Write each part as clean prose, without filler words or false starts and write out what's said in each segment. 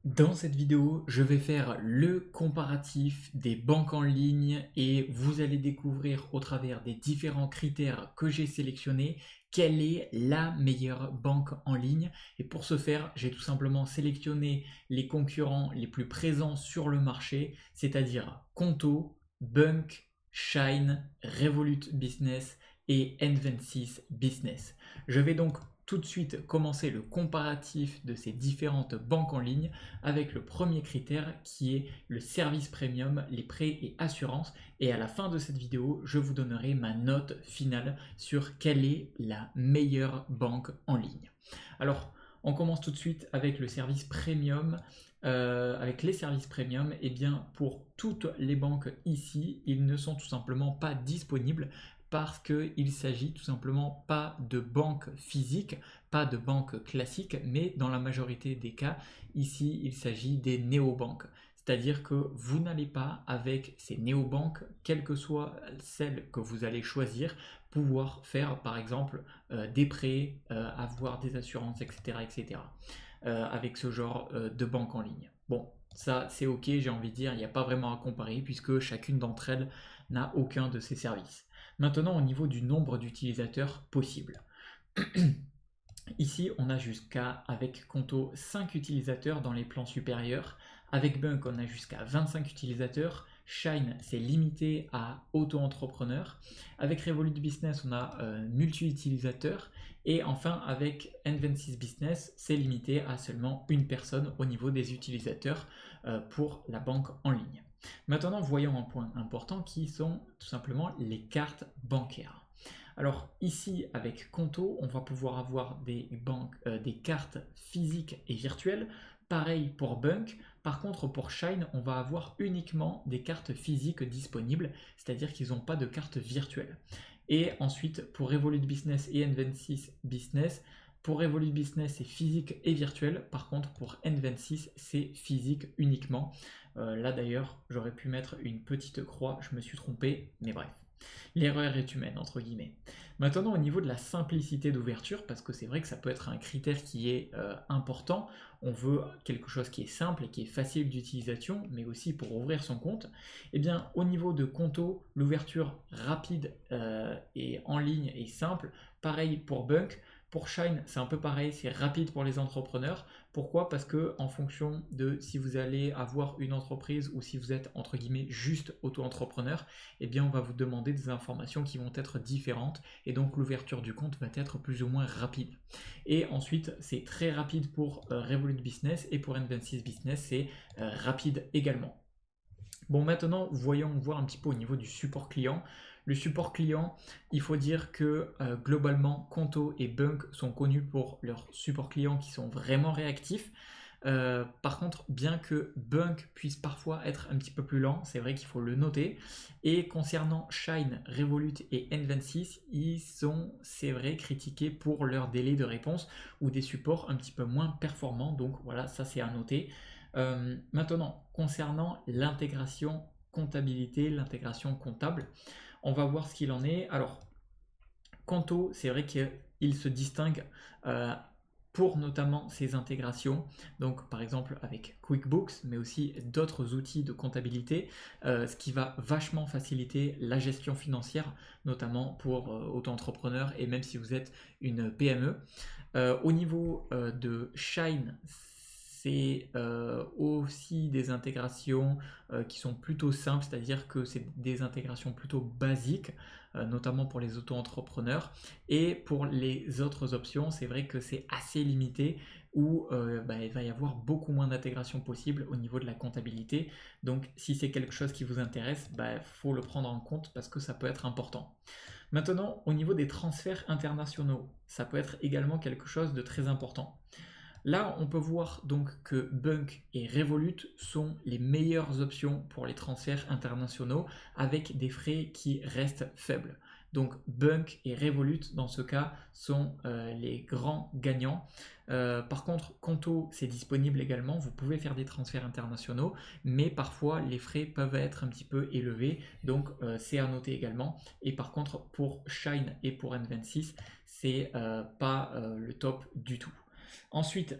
Dans cette vidéo, je vais faire le comparatif des banques en ligne et vous allez découvrir au travers des différents critères que j'ai sélectionnés quelle est la meilleure banque en ligne. Et pour ce faire, j'ai tout simplement sélectionné les concurrents les plus présents sur le marché, c'est-à-dire Conto, Bunk, Shine, Revolut Business et N26 Business. Je vais donc tout de suite commencer le comparatif de ces différentes banques en ligne avec le premier critère qui est le service premium, les prêts et assurances. Et à la fin de cette vidéo, je vous donnerai ma note finale sur quelle est la meilleure banque en ligne. Alors, on commence tout de suite avec le service premium. Avec les services premium, et bien pour toutes les banques ici, ils ne sont tout simplement pas disponibles parce qu'il s'agit tout simplement pas de banque physique, pas de banque classique, mais dans la majorité des cas, ici il s'agit des néobanques. C'est-à-dire que vous n'allez pas, avec ces néobanques, quelle que soit celle que vous allez choisir, pouvoir faire par exemple des prêts, avoir des assurances, etc. etc. Avec ce genre de banque en ligne. Bon, ça c'est ok, j'ai envie de dire, il n'y a pas vraiment à comparer puisque chacune d'entre elles n'a aucun de ces services. Maintenant, au niveau du nombre d'utilisateurs possible. Ici, on a jusqu'à, avec Conto, 5 utilisateurs dans les plans supérieurs. Avec Bunk, on a jusqu'à 25 utilisateurs. Shine, c'est limité à auto-entrepreneur. Avec Revolut Business, on a multi-utilisateurs. Et enfin, avec N26 Business, c'est limité à seulement une personne au niveau des utilisateurs pour la banque en ligne. Maintenant, voyons un point important qui sont tout simplement les cartes bancaires. Alors ici, avec Conto, on va pouvoir avoir des cartes physiques et virtuelles. Pareil pour Bunk. Par contre, pour Shine, on va avoir uniquement des cartes physiques disponibles, c'est-à-dire qu'ils n'ont pas de cartes virtuelles. Et ensuite, pour Revolut Business et N26 Business, pour Revolut Business, c'est physique et virtuel. Par contre, pour N26, c'est physique uniquement. Là d'ailleurs, j'aurais pu mettre une petite croix, je me suis trompé, mais bref. L'erreur est humaine, entre guillemets. Maintenant, au niveau de la simplicité d'ouverture, parce que c'est vrai que ça peut être un critère qui est important, on veut quelque chose qui est simple et qui est facile d'utilisation, mais aussi pour ouvrir son compte, eh bien, au niveau de Conto, l'ouverture rapide et en ligne est simple. Pareil pour Bunk. Pour Shine, c'est un peu pareil, c'est rapide pour les entrepreneurs. Pourquoi? Parce que en fonction de si vous allez avoir une entreprise ou si vous êtes entre guillemets juste auto-entrepreneur, eh bien on va vous demander des informations qui vont être différentes et donc l'ouverture du compte va être plus ou moins rapide. Et ensuite, c'est très rapide pour Revolut Business et pour N26 Business, c'est rapide également. Bon, maintenant, voyons voir un petit peu au niveau du support client. Le support client, il faut dire que globalement, Conto et Bunk sont connus pour leurs supports clients qui sont vraiment réactifs. Par contre, bien que Bunk puisse parfois être un petit peu plus lent, c'est vrai qu'il faut le noter. Et concernant Shine, Revolut et N26, ils sont, c'est vrai, critiqués pour leur délai de réponse ou des supports un petit peu moins performants. Donc voilà, ça c'est à noter. Maintenant, concernant l'intégration comptabilité, l'intégration comptable, on va voir ce qu'il en est. Alors, Conto, c'est vrai qu'il se distingue euh, pour notamment ses intégrations, donc par exemple avec QuickBooks, mais aussi d'autres outils de comptabilité, ce qui va vachement faciliter la gestion financière, notamment pour auto-entrepreneurs et même si vous êtes une PME. Au niveau de Shine, c'est aussi des intégrations qui sont plutôt simples, c'est-à-dire que c'est des intégrations plutôt basiques, notamment pour les auto-entrepreneurs. Et pour les autres options, c'est vrai que c'est assez limité, où il va y avoir beaucoup moins d'intégration possible au niveau de la comptabilité. Donc si c'est quelque chose qui vous intéresse, il faut le prendre en compte parce que ça peut être important. Maintenant, au niveau des transferts internationaux, ça peut être également quelque chose de très important. Là, on peut voir donc que Bunk et Revolut sont les meilleures options pour les transferts internationaux avec des frais qui restent faibles. Donc Bunk et Revolut, dans ce cas, sont les grands gagnants. Par contre, Conto, c'est disponible également. Vous pouvez faire des transferts internationaux, mais parfois les frais peuvent être un petit peu élevés. Donc c'est à noter également. Et par contre, pour Shine et pour N26, c'est pas le top du tout. Ensuite,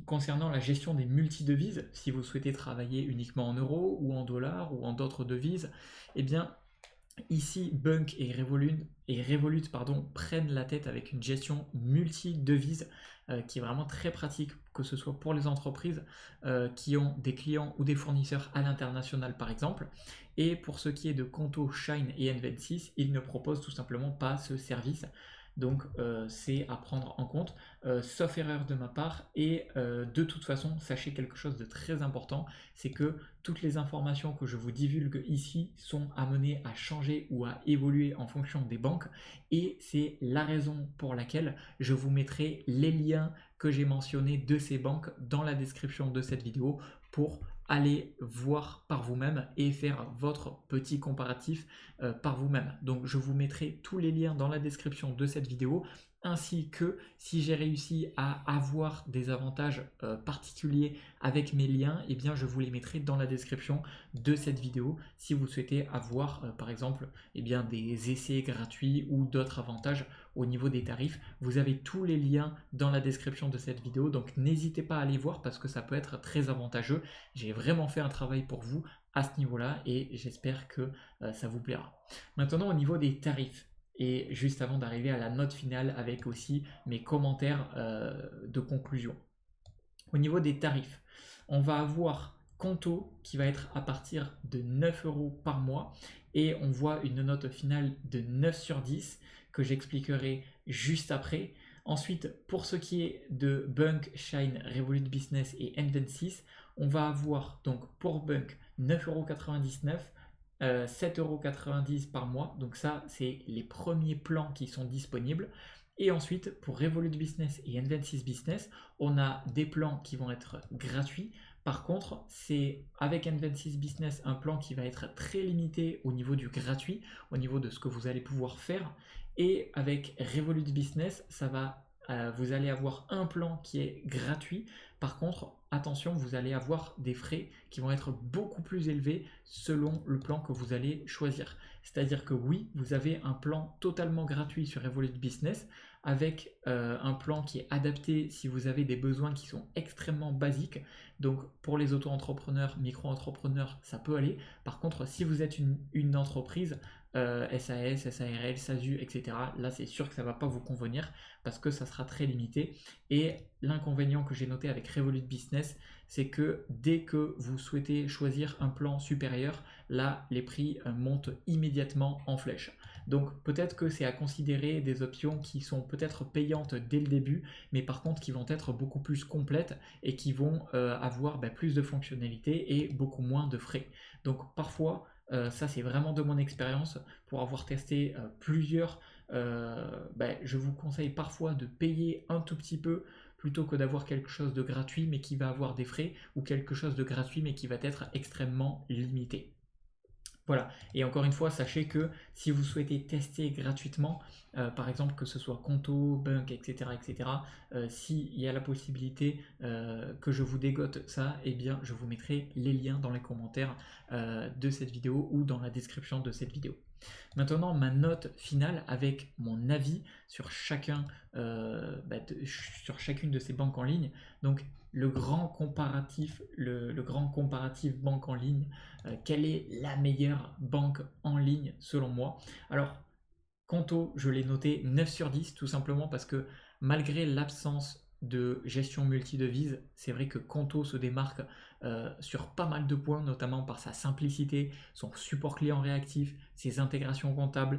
Concernant la gestion des multidevises, si vous souhaitez travailler uniquement en euros ou en dollars ou en d'autres devises, eh bien ici, Bunk et Revolut prennent la tête avec une gestion multi-devises qui est vraiment très pratique, que ce soit pour les entreprises qui ont des clients ou des fournisseurs à l'international par exemple. Et pour ce qui est de Conto, Shine et N26, ils ne proposent tout simplement pas ce service. Donc c'est à prendre en compte, sauf erreur de ma part. Et de toute façon, sachez quelque chose de très important, c'est que toutes les informations que je vous divulgue ici sont amenées à changer ou à évoluer en fonction des banques. Et c'est la raison pour laquelle je vous mettrai les liens que j'ai mentionnés de ces banques dans la description de cette vidéo pour aller voir par vous-même et faire votre petit comparatif par vous-même. Donc je vous mettrai tous les liens dans la description de cette vidéo, ainsi que si j'ai réussi à avoir des avantages particuliers avec mes liens, eh bien je vous les mettrai dans la description de cette vidéo si vous souhaitez avoir par exemple des essais gratuits ou d'autres avantages au niveau des tarifs. Vous avez tous les liens dans la description de cette vidéo, donc n'hésitez pas à aller voir parce que ça peut être très avantageux. J'ai vraiment fait un travail pour vous à ce niveau-là et j'espère que ça vous plaira. Maintenant au niveau des tarifs, et juste avant d'arriver à la note finale avec aussi mes commentaires de conclusion. Au niveau des tarifs, on va avoir Conto qui va être à partir de 9 euros par mois et on voit une note finale de 9 sur 10 que j'expliquerai juste après. Ensuite, pour ce qui est de Bunk, Shine, Revolut Business et N26, on va avoir donc pour Bunk 9,99 €, 7,90 € par mois. Donc ça, c'est les premiers plans qui sont disponibles. Et ensuite, pour Revolut Business et N26 Business, on a des plans qui vont être gratuits. Par contre, c'est avec N26 Business un plan qui va être très limité au niveau du gratuit, au niveau de ce que vous allez pouvoir faire. Et avec Revolut Business, vous allez avoir un plan qui est gratuit. Par contre, attention, vous allez avoir des frais qui vont être beaucoup plus élevés selon le plan que vous allez choisir. C'est-à-dire que oui, vous avez un plan totalement gratuit sur Revolut Business avec un plan qui est adapté si vous avez des besoins qui sont extrêmement basiques. Donc pour les auto-entrepreneurs, micro-entrepreneurs, ça peut aller. Par contre, si vous êtes une entreprise, SAS, SARL, SASU, etc., là c'est sûr que ça ne va pas vous convenir parce que ça sera très limité. Et l'inconvénient que j'ai noté avec Revolut Business, c'est que dès que vous souhaitez choisir un plan supérieur, là les prix montent immédiatement en flèche. Donc peut-être que c'est à considérer des options qui sont peut-être payantes dès le début, mais par contre qui vont être beaucoup plus complètes et qui vont avoir plus de fonctionnalités et beaucoup moins de frais. Donc parfois, ça c'est vraiment de mon expérience, pour avoir testé plusieurs, je vous conseille parfois de payer un tout petit peu plutôt que d'avoir quelque chose de gratuit mais qui va avoir des frais, ou quelque chose de gratuit mais qui va être extrêmement limité. Voilà, et encore une fois, sachez que si vous souhaitez tester gratuitement, par exemple que ce soit Conto, Bunk, etc., s'il y a la possibilité que je vous dégote ça, eh bien je vous mettrai les liens dans les commentaires de cette vidéo ou dans la description de cette vidéo. Maintenant, ma note finale avec mon avis sur chacune de ces banques en ligne. Donc le grand comparatif banque en ligne, quelle est la meilleure banque en ligne selon moi? Alors Conto, je l'ai noté 9 sur 10 tout simplement parce que malgré l'absence de gestion multidevise, c'est vrai que Conto se démarque sur pas mal de points, notamment par sa simplicité, son support client réactif, ses intégrations comptables,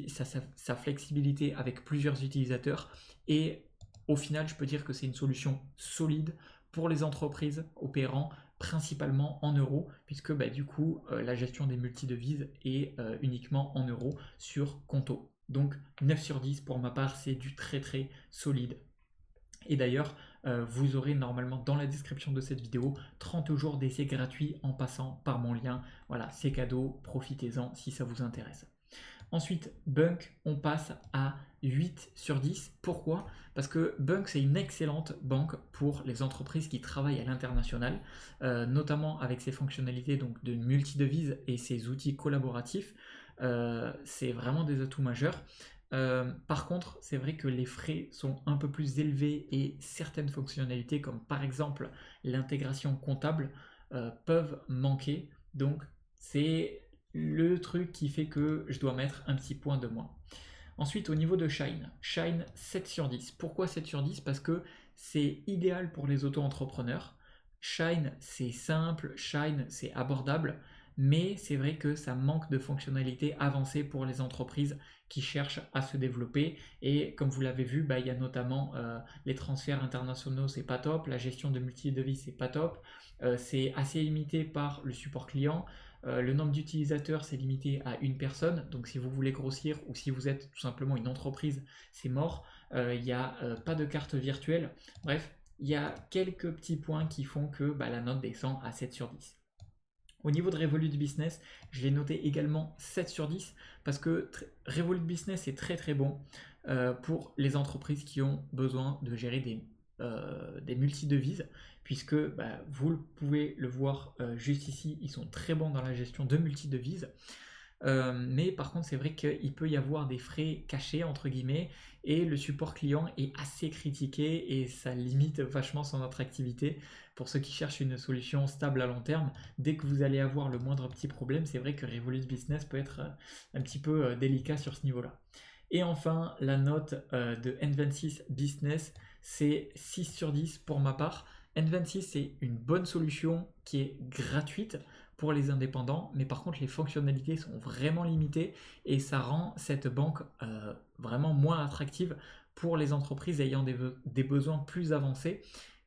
sa flexibilité avec plusieurs utilisateurs. Et au final, je peux dire que c'est une solution solide pour les entreprises opérant principalement en euros, puisque du coup la gestion des multidevises est uniquement en euros sur Conto. Donc 9 sur 10 pour ma part, c'est du très très solide. Et d'ailleurs, vous aurez normalement dans la description de cette vidéo 30 jours d'essai gratuit en passant par mon lien. Voilà, c'est cadeau, profitez-en si ça vous intéresse. Ensuite, Bunk, on passe à 8 sur 10. Pourquoi? Parce que Bunk, c'est une excellente banque pour les entreprises qui travaillent à l'international, notamment avec ses fonctionnalités donc, de multidevise et ses outils collaboratifs. C'est vraiment des atouts majeurs. Par contre, c'est vrai que les frais sont un peu plus élevés et certaines fonctionnalités, comme par exemple l'intégration comptable, peuvent manquer. Donc, c'est le truc qui fait que je dois mettre un petit point de moins. Ensuite, au niveau de Shine, Shine 7 sur 10. Pourquoi 7 sur 10? Parce que c'est idéal pour les auto-entrepreneurs. Shine, c'est simple, Shine, c'est abordable, mais c'est vrai que ça manque de fonctionnalités avancées pour les entreprises qui cherchent à se développer. Et comme vous l'avez vu, bah, il y a notamment les transferts internationaux, c'est pas top, la gestion de multi-devises, c'est pas top, c'est assez limité par le support client. Le nombre d'utilisateurs, c'est limité à une personne. Donc si vous voulez grossir ou si vous êtes tout simplement une entreprise, c'est mort. Il n'y a pas de carte virtuelle. Bref, il y a quelques petits points qui font que bah, la note descend à 7 sur 10. Au niveau de Revolut Business, je l'ai noté également 7 sur 10 parce que Revolut Business est très très bon pour les entreprises qui ont besoin de gérer des multi-devises, puisque bah, vous pouvez le voir juste ici, ils sont très bons dans la gestion de multi-devises. Mais par contre, c'est vrai qu'il peut y avoir des frais cachés, entre guillemets, et le support client est assez critiqué et ça limite vachement son attractivité. Pour ceux qui cherchent une solution stable à long terme, dès que vous allez avoir le moindre petit problème, c'est vrai que Revolut Business peut être un petit peu délicat sur ce niveau-là. Et enfin, la note de N26 Business, c'est 6 sur 10 pour ma part. N26, c'est une bonne solution qui est gratuite pour les indépendants, mais par contre les fonctionnalités sont vraiment limitées et ça rend cette banque vraiment moins attractive pour les entreprises ayant des besoins plus avancés.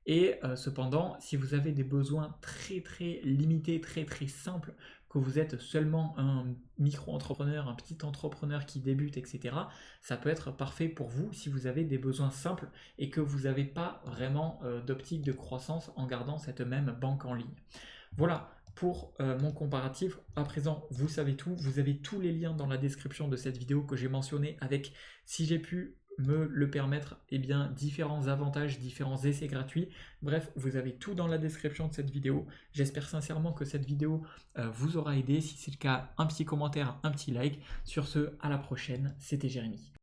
Et cependant, si vous avez des besoins très très limités, très très simples, que vous êtes seulement un micro-entrepreneur, un petit entrepreneur qui débute, etc., ça peut être parfait pour vous si vous avez des besoins simples et que vous n'avez pas vraiment d'optique de croissance en gardant cette même banque en ligne. Voilà pour mon comparatif. À présent, vous savez tout. Vous avez tous les liens dans la description de cette vidéo que j'ai mentionné avec, si j'ai pu me le permettre, eh bien, différents avantages, différents essais gratuits. Bref, vous avez tout dans la description de cette vidéo. J'espère sincèrement que cette vidéo vous aura aidé. Si c'est le cas, un petit commentaire, un petit like. Sur ce, à la prochaine. C'était Jérémy.